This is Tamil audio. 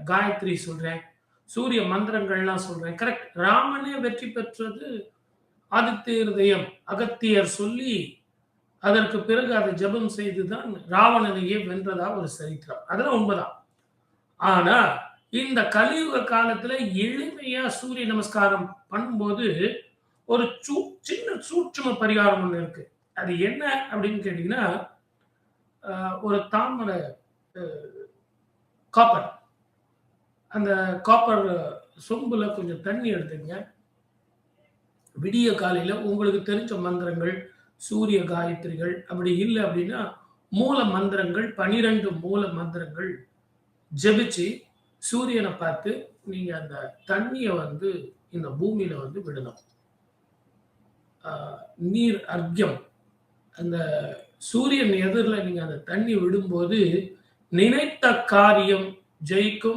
காயத்ரி சொல்றேன். சூரிய மந்திரங்கள்லாம் சொல்றேன். கரெக்ட். ராமனே வெற்றி பெற்றது ஆதித்ய இருதயம். அகத்தியர் சொல்லி, அதற்கு பிறகு அதை ஜெபம் செய்து தான் ராவணனையே வென்றதா ஒரு சரித்திரம். அதெல்லாம் உண்மைதான். ஆனா, இந்த கலியுக காலத்துல எளிமையா சூரிய நமஸ்காரம் பண்ணும்போது, ஒரு சின்ன சூட்சும பரிகாரம் ஒண்ணு இருக்கு. அது என்ன அப்படின்னு கேட்டீங்கன்னா, ஒரு தாமரை அ காப்பர். அந்த காப்பர் சொம்புல கொஞ்சம் தண்ணி எடுத்துக்கங்க. விடிய காலையில உங்களுக்கு தெரிஞ்ச மந்திரங்கள், சூரிய காயத்ரிகள், அப்படி இல்ல அப்படின்னா, மூல மந்திரங்கள் 12 மூல மந்திரங்கள் ஜெபிச்சு, சூரியன பார்த்து நீங்க அந்த தண்ணிய வந்து இந்த பூமியில வந்து விடணும். அ நீர் அர்க்யம். அந்த சூரியன் எதிர்ல நீங்க அந்த தண்ணி விடும்போது, நினைத்த காரியம் ஜெயிக்கும்.